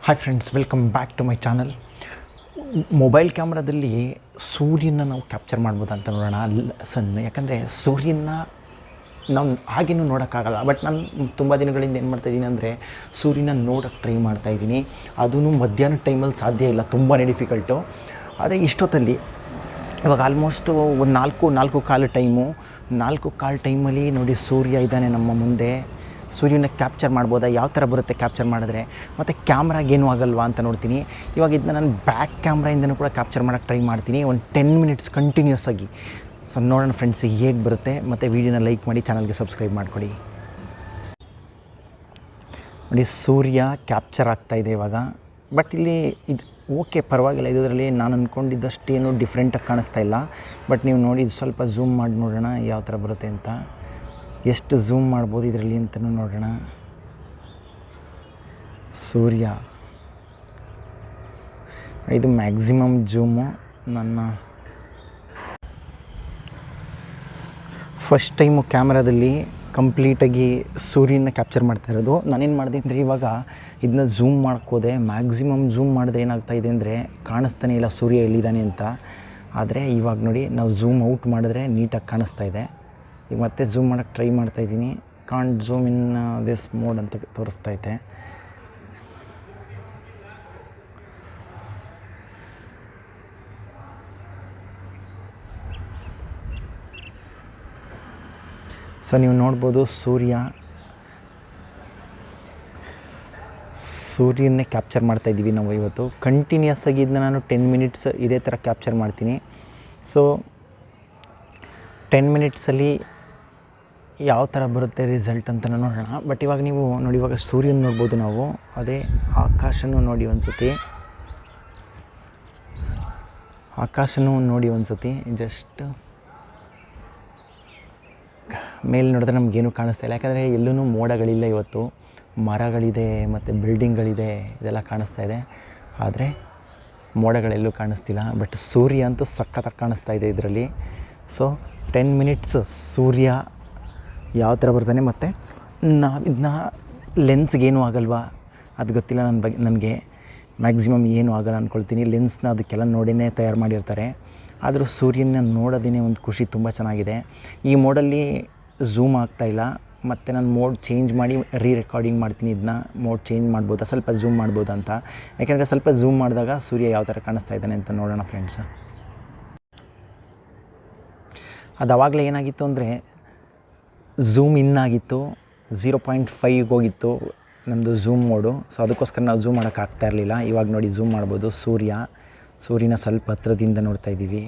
Hi friends, welcome back to my channel. Mobile ಕ್ಯಾಮ್ರಾದಲ್ಲಿ ಸೂರ್ಯನ ನಾವು ಕ್ಯಾಪ್ಚರ್ ಮಾಡ್ಬೋದು ಅಂತ ನೋಡೋಣ. ಯಾಕಂದರೆ ಸೂರ್ಯನ ನಾವು ಹಾಗೇನೂ ನೋಡೋಕ್ಕಾಗಲ್ಲ. ಬಟ್ ನಾನು ತುಂಬ ದಿನಗಳಿಂದ ಏನು ಮಾಡ್ತಾಯಿದ್ದೀನಿ ಅಂದರೆ ಸೂರ್ಯನ ನೋಡೋಕ್ಕೆ ಟ್ರೈ ಮಾಡ್ತಾಯಿದ್ದೀನಿ. ಅದೂ ಮಧ್ಯಾಹ್ನ ಟೈಮಲ್ಲಿ ಸಾಧ್ಯ ಇಲ್ಲ, ತುಂಬಾ ಡಿಫಿಕಲ್ಟು. ಆದರೆ ಇಷ್ಟೊತ್ತಲ್ಲಿ ಇವಾಗ ಆಲ್ಮೋಸ್ಟು ಒಂದು ನಾಲ್ಕು ಕಾಲು ಟೈಮಲ್ಲಿ ನೋಡಿ ಸೂರ್ಯ ಇದ್ದಾನೆ ನಮ್ಮ ಮುಂದೆ. ಸೂರ್ಯನ ಕ್ಯಾಪ್ಚರ್ ಮಾಡ್ಬೋದಾ, ಯಾವ ಥರ ಬರುತ್ತೆ ಕ್ಯಾಪ್ಚರ್ ಮಾಡಿದ್ರೆ, ಮತ್ತು ಕ್ಯಾಮ್ರಾಗೇನೂ ಆಗಲ್ವಾ ಅಂತ ನೋಡ್ತೀನಿ. ಇವಾಗ ಇದನ್ನ ನಾನು ಬ್ಯಾಕ್ ಕ್ಯಾಮ್ರಾಯಿಂದನೂ ಕೂಡ ಕ್ಯಾಪ್ಚರ್ ಮಾಡೋಕ್ಕೆ ಟ್ರೈ ಮಾಡ್ತೀನಿ, ಒಂದು 10 ಮಿನಿಟ್ಸ್ ಕಂಟಿನ್ಯೂಸ್ ಆಗಿ. ಸೊ ನೋಡೋಣ ಫ್ರೆಂಡ್ಸ್ ಹೇಗೆ ಬರುತ್ತೆ. ಮತ್ತು ವೀಡಿಯೋನ ಲೈಕ್ ಮಾಡಿ, ಚಾನಲ್ಗೆ ಸಬ್ಸ್ಕ್ರೈಬ್ ಮಾಡಿಕೊಡಿ. ನೋಡಿ ಸೂರ್ಯ ಕ್ಯಾಪ್ಚರ್ ಆಗ್ತಾಯಿದೆ ಇವಾಗ. ಬಟ್ ಇಲ್ಲಿ ಇದು ಓಕೆ, ಪರವಾಗಿಲ್ಲ. ಇದರಲ್ಲಿ ನಾನು ಅಂದ್ಕೊಂಡಿದ್ದಷ್ಟೇನು ಡಿಫ್ರೆಂಟಾಗಿ ಕಾಣಿಸ್ತಾ ಇಲ್ಲ. ಬಟ್ ನೀವು ನೋಡಿ ಸ್ವಲ್ಪ ಝೂಮ್ ಮಾಡಿ ನೋಡೋಣ ಯಾವ ಥರ ಬರುತ್ತೆ ಅಂತ. ಎಷ್ಟು ಝೂಮ್ ಮಾಡ್ಬೋದು ಇದರಲ್ಲಿ ಅಂತಲೂ ನೋಡೋಣ. ಸೂರ್ಯ ಇದು ಮ್ಯಾಕ್ಸಿಮಮ್ ಝೂಮು. ನನ್ನ ಫಸ್ಟ್ ಟೈಮು ಕ್ಯಾಮ್ರಾದಲ್ಲಿ ಕಂಪ್ಲೀಟಾಗಿ ಸೂರ್ಯನ ಕ್ಯಾಪ್ಚರ್ ಮಾಡ್ತಾ ಇರೋದು. ನಾನೇನು ಮಾಡಿದೆ ಅಂದರೆ ಇವಾಗ ಇದನ್ನ ಝೂಮ್ ಮಾಡ್ಕೋದೆ. ಮ್ಯಾಕ್ಸಿಮಮ್ ಝೂಮ್ ಮಾಡಿದ್ರೆ ಏನಾಗ್ತಾಯಿದೆ ಅಂದರೆ ಕಾಣಿಸ್ತಾನೆ ಇಲ್ಲ ಸೂರ್ಯ ಎಲ್ಲಿದ್ದಾನೆ ಅಂತ. ಆದರೆ ಇವಾಗ ನೋಡಿ ನಾವು ಝೂಮ್ ಔಟ್ ಮಾಡಿದ್ರೆ ನೀಟಾಗಿ ಕಾಣಿಸ್ತಾ ಇದೆ. ಈಗ ಮತ್ತೆ ಝೂಮ್ ಮಾಡೋಕ್ಕೆ ಟ್ರೈ ಮಾಡ್ತಾಯಿದ್ದೀನಿ. Can't zoom in this mode ಅಂತ ತೋರಿಸ್ತೈತೆ. ಸೊ ನೀವು ನೋಡ್ಬೋದು ಸೂರ್ಯನ್ನೇ ಕ್ಯಾಪ್ಚರ್ ಮಾಡ್ತಾಯಿದ್ದೀವಿ ನಾವು ಇವತ್ತು. ಕಂಟಿನ್ಯೂಸ್ ಆಗಿ ಇದನ್ನ ನಾನು 10 ಮಿನಿಟ್ಸ್ ಇದೇ ಥರ ಕ್ಯಾಪ್ಚರ್ ಮಾಡ್ತೀನಿ. ಸೊ 10 ಮಿನಿಟ್ಸಲ್ಲಿ ಯಾವ ಥರ ಬರುತ್ತೆ ರಿಸಲ್ಟ್ ಅಂತ ನೋಡೋಣ. ಬಟ್ ಇವಾಗ ನೀವು ನೋಡಿ, ಇವಾಗ ಸೂರ್ಯನ ನೋಡ್ಬೋದು ನಾವು. ಅದೇ ಆಕಾಶನೂ ನೋಡಿ ಒಂದು ಸತಿ ಜಸ್ಟ್ ಮೇಲೆ ನೋಡಿದ್ರೆ ನಮಗೇನು ಕಾಣಿಸ್ತಾ ಇಲ್ಲ. ಯಾಕಂದರೆ ಎಲ್ಲೂ ಮೋಡಗಳಿಲ್ಲ ಇವತ್ತು. ಮರಗಳಿದೆ ಮತ್ತು ಬಿಲ್ಡಿಂಗ್ಗಳಿದೆ, ಇದೆಲ್ಲ ಕಾಣಿಸ್ತಾ ಇದೆ. ಆದರೆ ಮೋಡಗಳೆಲ್ಲೂ ಕಾಣಿಸ್ತಿಲ್ಲ. ಬಟ್ ಸೂರ್ಯ ಅಂತೂ ಸಖತ್ತಾಗಿ ಕಾಣಿಸ್ತಾ ಇದೆ ಇದರಲ್ಲಿ. ಸೊ 10 ಮಿನಿಟ್ಸ್ ಸೂರ್ಯ ಯಾವ ಥರ ಬರ್ತಾನೆ, ಮತ್ತು ಇದನ್ನ ಲೆನ್ಸ್ಗೇನೂ ಆಗಲ್ವಾ ಅದು ಗೊತ್ತಿಲ್ಲ ನನಗೆ. ಮ್ಯಾಕ್ಸಿಮಮ್ ಏನೂ ಆಗಲ್ಲ ಅಂದ್ಕೊಳ್ತೀನಿ. ಲೆನ್ಸ್ನ ಅದಕ್ಕೆಲ್ಲ ನೋಡಿನೇ ತಯಾರು ಮಾಡಿರ್ತಾರೆ. ಆದರೂ ಸೂರ್ಯನ ನೋಡೋದೇ ಒಂದು ಖುಷಿ, ತುಂಬ ಚೆನ್ನಾಗಿದೆ. ಈ ಮೋಡಲ್ಲಿ ಝೂಮ್ ಆಗ್ತಾಯಿಲ್ಲ. ಮತ್ತು ನಾನು ಮೋಡ್ ಚೇಂಜ್ ಮಾಡಿ ರೆಕಾರ್ಡಿಂಗ್ ಮಾಡ್ತೀನಿ. ಇದನ್ನ ಮೋಡ್ ಚೇಂಜ್ ಮಾಡ್ಬೋದಾ, ಸ್ವಲ್ಪ ಝೂಮ್ ಮಾಡ್ಬೋದಾ ಅಂತ. ಯಾಕೆಂದರೆ ಸ್ವಲ್ಪ ಝೂಮ್ ಮಾಡಿದಾಗ ಸೂರ್ಯ ಯಾವ ಥರ ಕಾಣಿಸ್ತಾ ಇದ್ದಾನೆ ಅಂತ ನೋಡೋಣ ಫ್ರೆಂಡ್ಸ್. ಅದು ಆವಾಗಲೇ ಏನಾಗಿತ್ತು ಅಂದರೆ ಝೂಮ್ ಇನ್ ಆಗಿತ್ತು, 0.5 ಹೋಗಿತ್ತು ನಮ್ಮದು ಝೂಮ್ ಮೋಡು. ಸೊ ಅದಕ್ಕೋಸ್ಕರ ನಾವು ಝೂಮ್ ಮಾಡೋಕ್ಕಾಗ್ತಾ ಇರಲಿಲ್ಲ. ಇವಾಗ ನೋಡಿ ಝೂಮ್ ಮಾಡ್ಬೋದು. ಸೂರ್ಯನ ಸ್ವಲ್ಪ ಹತ್ರದಿಂದ ನೋಡ್ತಾ ಇದ್ದೀವಿ.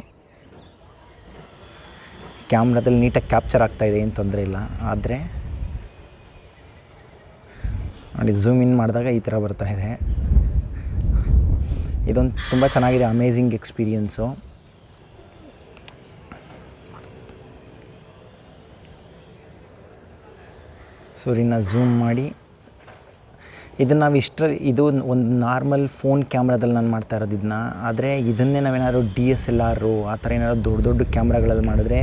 ಕ್ಯಾಮ್ರಾದಲ್ಲಿ ನೀಟಾಗಿ ಕ್ಯಾಪ್ಚರ್ ಆಗ್ತಾಯಿದೆ, ಏನು ತೊಂದರೆ ಇಲ್ಲ. ಆದರೆ ನೋಡಿ ಝೂಮ್ ಇನ್ ಮಾಡಿದಾಗ ಈ ಥರ ಬರ್ತಾಯಿದೆ. ಇದೊಂದು ತುಂಬ ಚೆನ್ನಾಗಿದೆ, ಅಮೇಝಿಂಗ್ ಎಕ್ಸ್ಪೀರಿಯೆನ್ಸು. ಸೂರ್ಯನ ಝೂಮ್ ಮಾಡಿ ಇದನ್ನು ನಾವು ಇದು ಒಂದು ನಾರ್ಮಲ್ ಫೋನ್ ಕ್ಯಾಮ್ರಾದಲ್ಲಿ ನಾನು ಮಾಡ್ತಾ ಇರೋದು ಇದನ್ನ. ಆದರೆ ಇದನ್ನೇ ನಾವೇನಾದ್ರು DSLR ಆ ಥರ ಏನಾದ್ರು ದೊಡ್ಡ ಕ್ಯಾಮ್ರಾಗಳಲ್ಲಿ ಮಾಡಿದ್ರೆ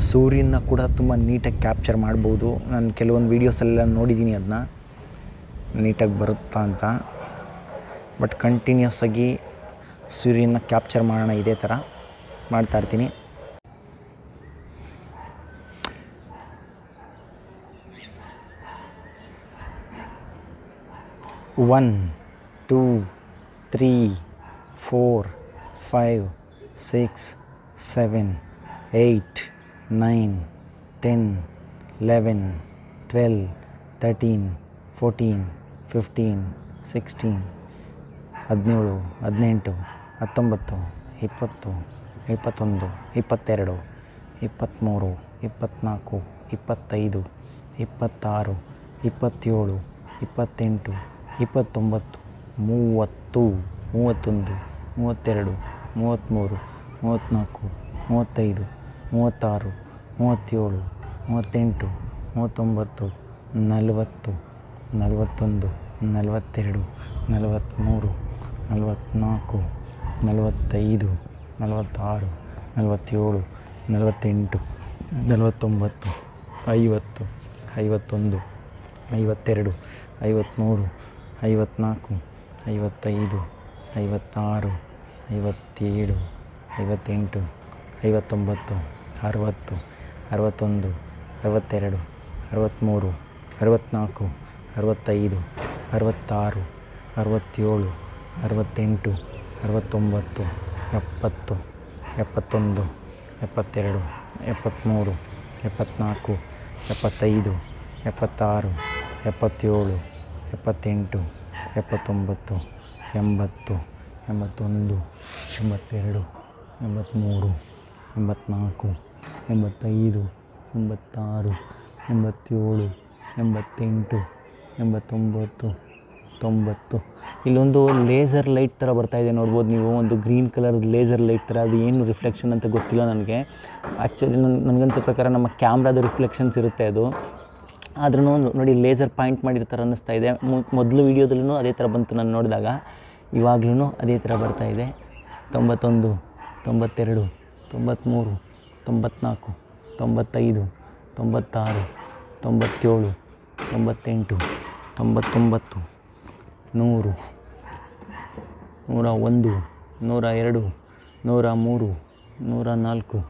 ಸೂರ್ಯನ ಕೂಡ ತುಂಬ ನೀಟಾಗಿ ಕ್ಯಾಪ್ಚರ್ ಮಾಡ್ಬೋದು. ನಾನು ಕೆಲವೊಂದು ವೀಡಿಯೋಸೆಲ್ಲ ನೋಡಿದ್ದೀನಿ, ಅದನ್ನ ನೀಟಾಗಿ ಬರುತ್ತಾ ಅಂತ. ಬಟ್ ಕಂಟಿನ್ಯೂಸ್ ಆಗಿ ಸೂರ್ಯನ ಕ್ಯಾಪ್ಚರ್ ಮಾಡೋಣ, ಇದೇ ಥರ ಮಾಡ್ತಾಯಿರ್ತೀನಿ. One, 2, 3, 4, 5, 6, 7, 8, 9, 10, 11, 12, 13, 14, 15, 16, 17, 18, 19, 20, 21, 22, 23, 24, 25, 26, 27, 28, 29, 30, 31, 32, 33, 34, 35, 36, 37, 38, 39, 40, 41, 42, 43, 44, 45, 46, 47, 48, 49, 50, 51, 52, 53, 54, 55 56 57 58 59 60 61 62 63 64 65 66 67 68 69 70 71 72 73 74 75 76 77 78 79 80 81 82 83 84 85 86 87 88 89 90. ಇಲ್ಲೊಂದು ಲೇಸರ್ ಲೈಟ್ ಥರ ಬರ್ತಾಯಿದೆ ನೋಡ್ಬೋದು ನೀವು, ಒಂದು ಗ್ರೀನ್ ಕಲರ್ದು ಲೇಸರ್ ಲೈಟ್ ಥರ. ಅದು ಏನು ರಿಫ್ಲೆಕ್ಷನ್ ಅಂತ ಗೊತ್ತಿಲ್ಲ ನನಗೆ. ಆ್ಯಕ್ಚುಲಿ ನನಗನ್ಸೋ ಪ್ರಕಾರ ನಮ್ಮ ಕ್ಯಾಮ್ರಾದ ರಿಫ್ಲೆಕ್ಷನ್ಸ್ ಇರುತ್ತೆ ಅದು. ಆದ್ರೂ ನೋಡಿ ಲೇಸರ್ ಪಾಯಿಂಟ್ ಮಾಡಿರ್ತಾರೆ ಅನ್ನಿಸ್ತಾ ಇದೆ. ಮೊದಲು ವೀಡಿಯೋದಲ್ಲೂ ಅದೇ ಥರ ಬಂತು ನಾನು ನೋಡಿದಾಗ, ಇವಾಗ್ಲೂ ಅದೇ ಥರ ಬರ್ತಾಯಿದೆ. 91 92 93 94 95 96 97 98 99 100 101 102 103 104 105 106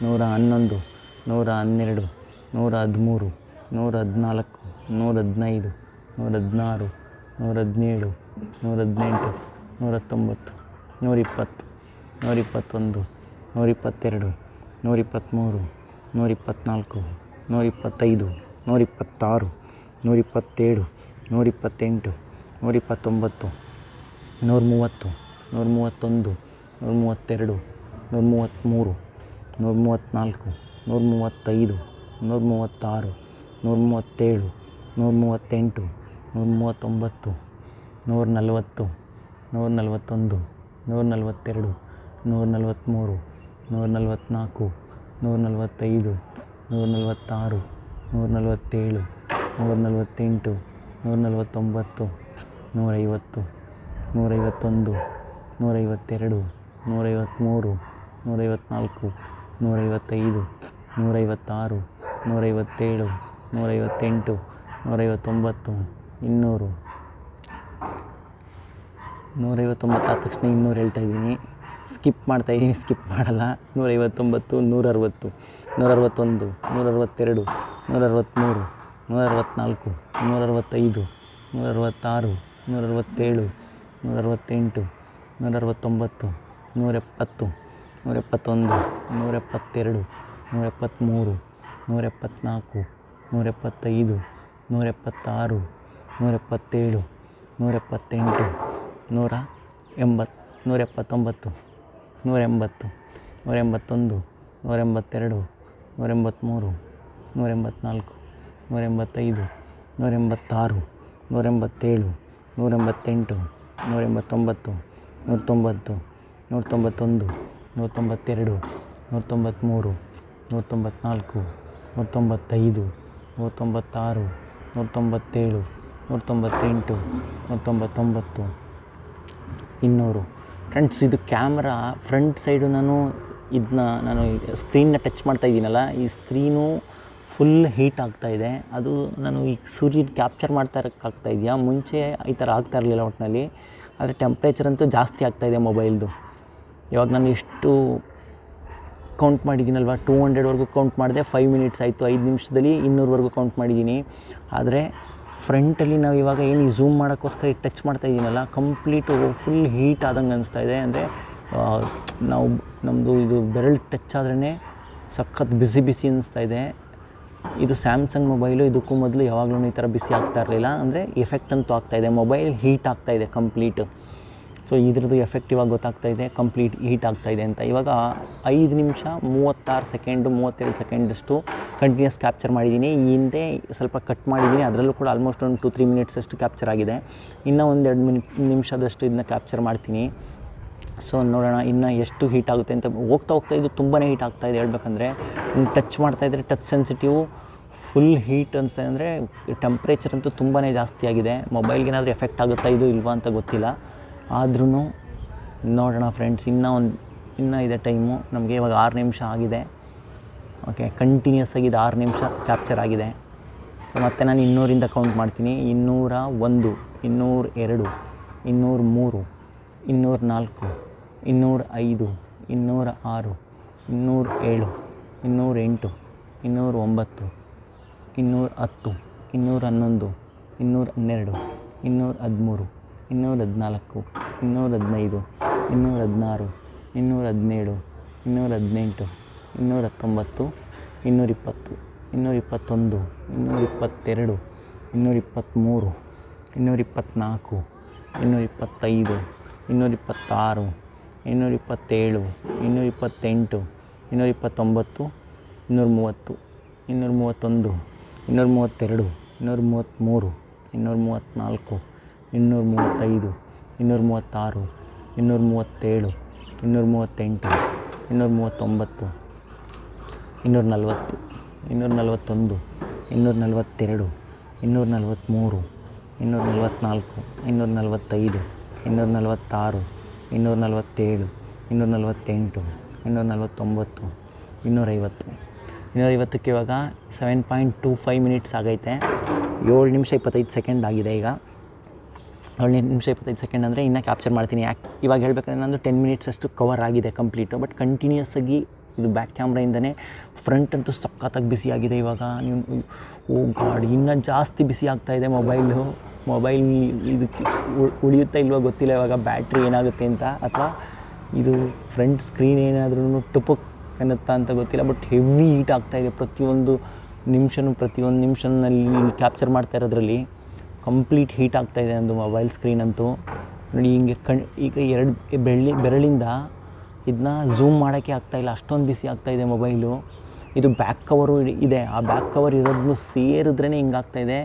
107 108 109 110 111 112 113 114 115 116 117 118 119 120 121 122 123 124 125 126 127 128 129 130 131 132 133 134 135 136 137 138 139 140 141 142 143 144 145 146 147 148 149 150 151 152 153 154 155 156 157 158 159 200. 159 ಆದ ತಕ್ಷಣ 200 ಹೇಳ್ತಾ ಇದ್ದೀನಿ, ಸ್ಕಿಪ್ ಮಾಡ್ತಾಯಿದ್ದೀನಿ, ಸ್ಕಿಪ್ ಮಾಡಲ್ಲ. 159 160 161 162 163 164 165 166 167 168 169 170 171 172 173 174 175 176 177 178 180 179 180 181 182 183 184 185 186 187 188 189 190 191 192 193 194 195 196 197 198 199 200. ಫ್ರೆಂಡ್ಸ್, ಇದು ಕ್ಯಾಮ್ರಾ ಫ್ರಂಟ್ ಸೈಡು ನಾನು ಸ್ಕ್ರೀನ್ನ ಟಚ್ ಮಾಡ್ತಾ ಇದ್ದೀನಲ್ಲ, ಈ ಸ್ಕ್ರೀನು ಫುಲ್ ಹೀಟ್ ಆಗ್ತಾಯಿದೆ. ಅದು ನಾನು ಈಗ ಸೂರ್ಯನ ಕ್ಯಾಪ್ಚರ್ ಮಾಡ್ತಾ ಇರೋಕ್ಕಾಗ್ತಾ ಇದೆಯಾ, ಮುಂಚೆ ಈ ಥರ ಆಗ್ತಾ ಇರಲಿಲ್ಲ ಒಟ್ಟಿನಲ್ಲಿ. ಆದರೆ ಟೆಂಪ್ರೇಚರ್ ಅಂತೂ ಜಾಸ್ತಿ ಆಗ್ತಾಯಿದೆ ಮೊಬೈಲ್ದು. ಇವಾಗ ನಾನು ಎಷ್ಟು ಕೌಂಟ್ ಮಾಡಿದ್ದೀನಲ್ವ, 200ವರೆಗೂ ಕೌಂಟ್ ಮಾಡಿದೆ, 5 ಮಿನಿಟ್ಸ್ ಆಯಿತು. 5 ನಿಮಿಷದಲ್ಲಿ 200ವರೆಗೂ ಕೌಂಟ್ ಮಾಡಿದ್ದೀನಿ. ಆದರೆ ಫ್ರಂಟಲ್ಲಿ ನಾವು ಇವಾಗ ಏನು ಝೂಮ್ ಮಾಡೋಕ್ಕೋಸ್ಕರ ಟಚ್ ಮಾಡ್ತಾ ಇದ್ದೀನಲ್ಲ, ಕಂಪ್ಲೀಟು ಫುಲ್ ಹೀಟ್ ಆದಂಗೆ ಅನಿಸ್ತಾ ಇದೆ. ಅಂದರೆ ನಮ್ಮದು ಇದು ಬೆರಳು ಟಚ್ ಆದ್ರೇ ಸಖತ್ ಬಿಸಿ ಬಿಸಿ ಅನ್ನಿಸ್ತಾ ಇದೆ. ಇದು ಸ್ಯಾಮ್ಸಂಗ್ ಮೊಬೈಲು, ಇದಕ್ಕೂ ಮೊದಲು ಯಾವಾಗಲೂ ಈ ಥರ ಬಿಸಿ ಆಗ್ತಾ ಇರಲಿಲ್ಲ. ಅಂದರೆ ಎಫೆಕ್ಟ್ ಅಂತೂ ಆಗ್ತಾಯಿದೆ, ಮೊಬೈಲ್ ಹೀಟ್ ಆಗ್ತಾಯಿದೆ ಕಂಪ್ಲೀಟ್. ಸೊ ಇದ್ರದ್ದು ಎಫೆಕ್ಟ್ ಇವಾಗ ಗೊತ್ತಾಗ್ತಾ ಇದೆ, ಕಂಪ್ಲೀಟ್ ಹೀಟ್ ಆಗ್ತಾಯಿದೆ ಅಂತ. ಇವಾಗ 5 ನಿಮಿಷ 36 ಸೆಕೆಂಡು 32 ಸೆಕೆಂಡಷ್ಟು ಕಂಟಿನ್ಯೂಸ್ ಕ್ಯಾಪ್ಚರ್ ಮಾಡಿದ್ದೀನಿ. ಈ ಹಿಂದೆ ಸ್ವಲ್ಪ ಕಟ್ ಮಾಡಿದ್ದೀನಿ, ಅದರಲ್ಲೂ ಕೂಡ ಆಲ್ಮೋಸ್ಟ್ ಒಂದು 2-3 ಮಿನಿಟ್ಸ್ ಅಷ್ಟು ಕ್ಯಾಪ್ಚರ್ ಆಗಿದೆ. ಇನ್ನೂ 1-2 ನಿಮಿಷದಷ್ಟು ಇದನ್ನ ಕ್ಯಾಪ್ಚರ್ ಮಾಡ್ತೀನಿ. ಸೊ ನೋಡೋಣ ಇನ್ನು ಎಷ್ಟು ಹೀಟ್ ಆಗುತ್ತೆ ಅಂತ. ಹೋಗ್ತಾ ಇದು ತುಂಬಾ ಹೀಟ್ ಆಗ್ತಾಯಿದೆ ಹೇಳ್ಬೇಕಂದ್ರೆ. ಟಚ್ ಮಾಡ್ತಾಯಿದ್ರೆ ಟಚ್ ಸೆನ್ಸಿಟಿವ್ ಫುಲ್ ಹೀಟ್ ಅನಿಸ್ತಾ. ಅಂದರೆ ಟೆಂಪ್ರೇಚರ್ ಅಂತೂ ತುಂಬಾ ಜಾಸ್ತಿ ಆಗಿದೆ. ಮೊಬೈಲ್ಗೆ ಏನಾದರೂ ಎಫೆಕ್ಟ್ ಆಗುತ್ತಾ ಇದು ಇಲ್ವಾ ಅಂತ ಗೊತ್ತಿಲ್ಲ. ಆದ್ರೂ ನೋಡೋಣ ಫ್ರೆಂಡ್ಸ್, ಇನ್ನೂ ಇದೆ ಟೈಮು. ನಮಗೆ ಇವಾಗ 6 ನಿಮಿಷ ಆಗಿದೆ. ಓಕೆ, ಕಂಟಿನ್ಯೂಸ್ ಆಗಿ ಇದು 6 ನಿಮಿಷ ಕ್ಯಾಪ್ಚರ್ ಆಗಿದೆ. ಸೊ ಮತ್ತೆ ನಾನು 200ರಿಂದ ಕೌಂಟ್ ಮಾಡ್ತೀನಿ. 201, 202, 203, 204, 205, 206, 207, 208, 209, 210, 211, 212, 213, 214, 215, 216, 217, 218, 219, 220, 221, 222, 223, 224, 225, 226, 227, 228, 229, 230, 231, 232, 233, 234, 235, 236, 237, 238, 239, 240, 241, 242, 243, 244, 245, 246, 247, 248, 249, 250. 250ಕ್ಕೆ ಇವಾಗ 7.25 ಮಿನಿಟ್ಸ್ ಆಗೈತೆ. 7 ನಿಮಿಷ 25 ಸೆಕೆಂಡ್ ಆಗಿದೆ. ಈಗ 7 ನಿಮಿಷ 25 ಸೆಕೆಂಡ್ ಅಂದರೆ ಇನ್ನೂ ಕ್ಯಾಪ್ಚರ್ ಮಾಡ್ತೀನಿ. ಇವಾಗ ಹೇಳಬೇಕಂದ್ರೆ ನಂದು 10 ಮಿನಿಟ್ಸ್ ಅಷ್ಟು ಕವರ್ ಆಗಿದೆ ಕಂಪ್ಲೀಟು. ಬಟ್ ಕಂಟಿನ್ಯೂಸ್ ಆಗಿ ಇದು ಬ್ಯಾಕ್ ಕ್ಯಾಮ್ರಾಯಿಂದನೇ ಫ್ರಂಟ್ ಅಂತೂ ಸಖತ್ತಾಗಿ ಬಿಸಿ ಆಗಿದೆ. ಇವಾಗ ನೀವು ಓ ಗಾಡ್, ಇನ್ನೂ ಜಾಸ್ತಿ ಬಿಸಿ ಆಗ್ತಾಯಿದೆ ಮೊಬೈಲ್ ಇದಕ್ಕೆ ಉಳಿಯುತ್ತಾ ಇಲ್ವೋ ಗೊತ್ತಿಲ್ಲ ಇವಾಗ ಬ್ಯಾಟ್ರಿ ಏನಾಗುತ್ತೆ ಅಂತ, ಅಥವಾ ಇದು ಫ್ರಂಟ್ ಸ್ಕ್ರೀನ್ ಏನಾದ್ರೂ ಟುಪಕ್ ಅನ್ನುತ್ತಾ ಅಂತ ಗೊತ್ತಿಲ್ಲ. ಬಟ್ ಹೆವಿ ಹೀಟ್ ಆಗ್ತಾಯಿದೆ. ಪ್ರತಿಯೊಂದು ನಿಮಿಷನಲ್ಲಿ ಕ್ಯಾಪ್ಚರ್ ಮಾಡ್ತಾ ಇರೋದ್ರಲ್ಲಿ ಕಂಪ್ಲೀಟ್ ಹೀಟ್ ಆಗ್ತಾಯಿದೆ ನಂದು ಮೊಬೈಲ್ ಸ್ಕ್ರೀನ್ ಅಂತೂ. ನೋಡಿ ಹಿಂಗೆ ಈಗ 2 ಬೆರಳಿಂದ ಇದನ್ನ ಝೂಮ್ ಮಾಡೋಕ್ಕೆ ಆಗ್ತಾಯಿಲ್ಲ, ಅಷ್ಟೊಂದು ಬಿಸಿ ಆಗ್ತಾಯಿದೆ ಮೊಬೈಲು. ಇದು ಬ್ಯಾಕ್ ಕವರು ಇದೆ, ಆ ಬ್ಯಾಕ್ ಕವರ್ ಇರೋದನ್ನು ಸೇರಿದ್ರೇ ಹಿಂಗಾಗ್ತಾಯಿದೆ.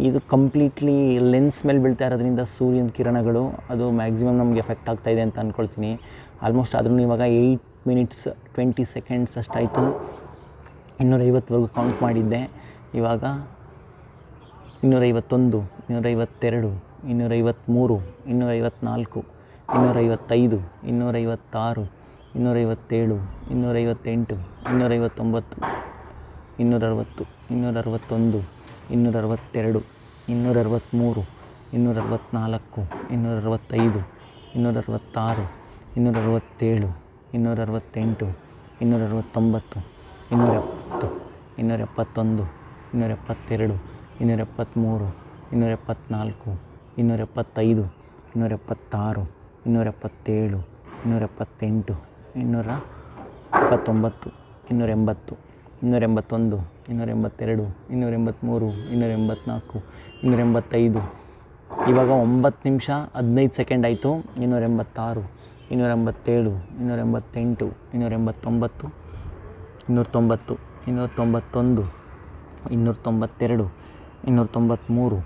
ಇದು ಕಂಪ್ಲೀಟ್ಲಿ ಲೆನ್ಸ್ ಮೇಲೆ ಬೀಳ್ತಾ ಇರೋದ್ರಿಂದ ಸೂರ್ಯನ ಕಿರಣಗಳು ಅದು ಮ್ಯಾಕ್ಸಿಮಮ್ ನಮಗೆ ಎಫೆಕ್ಟ್ ಆಗ್ತಾಯಿದೆ ಅಂತ ಅಂದ್ಕೊಳ್ತೀನಿ. ಆಲ್ಮೋಸ್ಟ್ ಆದ್ರೂ ಇವಾಗ 8 ಮಿನಿಟ್ಸ್ 20 ಸೆಕೆಂಡ್ಸ್ ಅಷ್ಟಾಯಿತು. 250ವರೆಗೂ ಕೌಂಟ್ ಮಾಡಿದ್ದೆ. ಇವಾಗ 251, 252, 253, 254, 255, 256, 257, 258, 259, 260, 261, 262, 263, 264, 265, 266, 267, 268, 269, 270, 271, 272, 273, 274, 275, 276, 277, 278, 279, 280, 281, 282, 283, 284, 285. ಇವಾಗ 9 ನಿಮಿಷ 15 ಸೆಕೆಂಡ್ ಆಯಿತು. 286, 287, 288, 289, 290, 291, 292, 293, 294,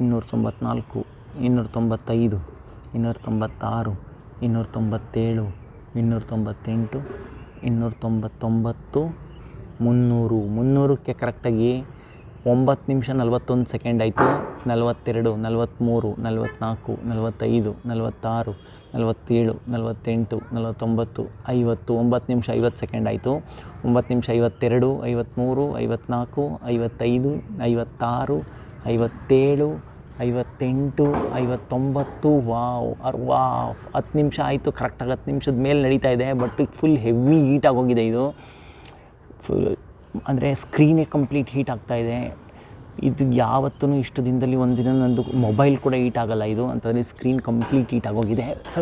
295, 296, 297, 298, 299, 300ಕ್ಕೆ ಕರೆಕ್ಟಾಗಿ 9 ನಿಮಿಷ 41 ಸೆಕೆಂಡ್ ಆಯಿತು. 42, 43, 44, 45, 46, 47, 48, 49, 50. 9 ನಿಮಿಷ 50 ಸೆಕೆಂಡ್ ಆಯಿತು. 9 ನಿಮಿಷ 52, 53, 54, 55, 56, 57, 58, 59. ವಾವ್ 10 ನಿಮಿಷ ಆಯಿತು. ಕರೆಕ್ಟಾಗಿ 10 ನಿಮಿಷದ ಮೇಲೆ ನಡೀತಾ ಇದೆ. ಬಟ್ ಫುಲ್ ಹೆವಿ ಹೀಟ್ ಆಗೋಗಿದೆ ಇದು. ಫುಲ್ ಅಂದರೆ ಸ್ಕ್ರೀನೇ ಕಂಪ್ಲೀಟ್ ಹೀಟ್ ಆಗ್ತಾಯಿದೆ. ಇದು ಯಾವತ್ತೂ ಇಷ್ಟು ದಿನದಲ್ಲಿ ಒಂದಿನ ನಂದು ಮೊಬೈಲ್ ಕೂಡ ಹೀಟ್ ಆಗೋಲ್ಲ ಇದು ಅಂತಂದರೆ ಸ್ಕ್ರೀನ್ ಕಂಪ್ಲೀಟ್ ಹೀಟ್ ಆಗೋಗಿದೆ. So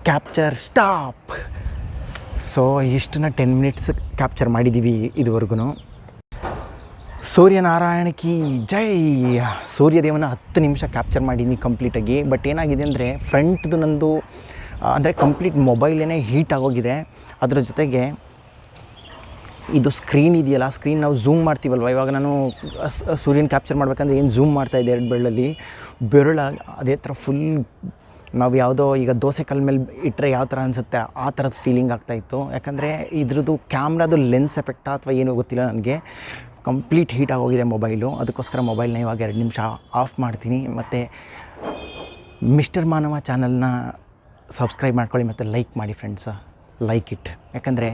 capture stop. ಸೊ ಇಷ್ಟನ್ನ 10 ಮಿನಿಟ್ಸ್ ಕ್ಯಾಪ್ಚರ್ ಮಾಡಿದ್ದೀವಿ ಇದುವರೆಗೂ. ಸೂರ್ಯನಾರಾಯಣಕಿ ಜೈ. ಸೂರ್ಯದೇವನ 10 ನಿಮಿಷ ಕ್ಯಾಪ್ಚರ್ ಮಾಡಿದ್ದೀನಿ ಕಂಪ್ಲೀಟಾಗಿ. ಬಟ್ ಏನಾಗಿದೆ ಅಂದರೆ ಫ್ರಂಟ್ದು ನಂದು ಅಂದರೆ ಕಂಪ್ಲೀಟ್ ಮೊಬೈಲೇ ಹೀಟ್ ಆಗೋಗಿದೆ. ಅದರ ಜೊತೆಗೆ ಇದು ಸ್ಕ್ರೀನ್ ಇದೆಯಲ್ಲ, ಸ್ಕ್ರೀನ್ ನಾವು ಝೂಮ್ ಮಾಡ್ತೀವಲ್ವ, ಇವಾಗ ನಾನು ಸೂರ್ಯನ ಕ್ಯಾಪ್ಚರ್ ಮಾಡಬೇಕಂದ್ರೆ ಏನು ಝೂಮ್ ಮಾಡ್ತಾಯಿದ್ದೆ 2 ಬೆರಳಲ್ಲಿ, ಅದೇ ಥರ ಫುಲ್ ನಾವು ಯಾವುದೋ ಈಗ ದೋಸೆ ಕಲ್ ಮೇಲೆ ಇಟ್ಟರೆ ಯಾವ ಥರ ಅನಿಸುತ್ತೆ ಆ ಥರದ ಫೀಲಿಂಗ್ ಆಗ್ತಾಯಿತ್ತು. ಯಾಕಂದರೆ ಇದ್ರದ್ದು ಕ್ಯಾಮ್ರಾದು ಲೆನ್ಸ್ ಎಫೆಕ್ಟಾ ಅಥವಾ ಏನೂ ಗೊತ್ತಿಲ್ಲ ನನಗೆ. ಕಂಪ್ಲೀಟ್ ಹೀಟ್ ಆಗೋಗಿದೆ ಮೊಬೈಲು. ಅದಕ್ಕೋಸ್ಕರ ಮೊಬೈಲ್ನ ಇವಾಗ 2 ನಿಮಿಷ ಆಫ್ ಮಾಡ್ತೀನಿ. ಮತ್ತು ಮಿಸ್ಟರ್ ಮಾನವ ಚಾನಲ್ನ ಸಬ್ಸ್ಕ್ರೈಬ್ ಮಾಡ್ಕೊಳ್ಳಿ ಮತ್ತು ಲೈಕ್ ಮಾಡಿ ಫ್ರೆಂಡ್ಸ. Like it. ಯಾಕಂದರೆ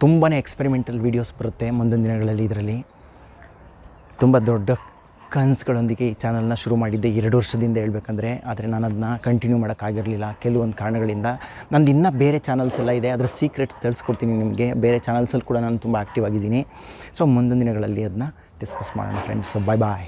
ತುಂಬಾ ಎಕ್ಸ್ಪೆರಿಮೆಂಟಲ್ ವೀಡಿಯೋಸ್ ಬರುತ್ತೆ ಮುಂದಿನ ದಿನಗಳಲ್ಲಿ. ಇದರಲ್ಲಿ ತುಂಬ ದೊಡ್ಡ ಕನಸುಗಳೊಂದಿಗೆ ಈ ಚಾನಲ್ನ ಶುರು ಮಾಡಿದ್ದೆ 2 ವರ್ಷದಿಂದ ಹೇಳ್ಬೇಕಂದ್ರೆ. ಆದರೆ ನಾನು ಅದನ್ನ ಕಂಟಿನ್ಯೂ ಮಾಡೋಕ್ಕಾಗಿರಲಿಲ್ಲ ಕೆಲವೊಂದು ಕಾರಣಗಳಿಂದ. ನಂದು ಇನ್ನೂ ಬೇರೆ ಚಾನಲ್ಸ್ ಎಲ್ಲ ಇದೆ, ಅದರ ಸೀಕ್ರೆಟ್ಸ್ ತಿಳಿಸ್ಕೊಡ್ತೀನಿ ನಿಮಗೆ. ಬೇರೆ ಚಾನಲ್ಸಲ್ಲಿ ಕೂಡ ನಾನು ತುಂಬ ಆ್ಯಕ್ಟಿವ್ ಆಗಿದ್ದೀನಿ. ಸೊ ಮುಂದಿನ ದಿನಗಳಲ್ಲಿ ಅದನ್ನ ಡಿಸ್ಕಸ್ ಮಾಡೋಣ ಫ್ರೆಂಡ್ಸ್. ಬಾಯ್ ಬಾಯ್.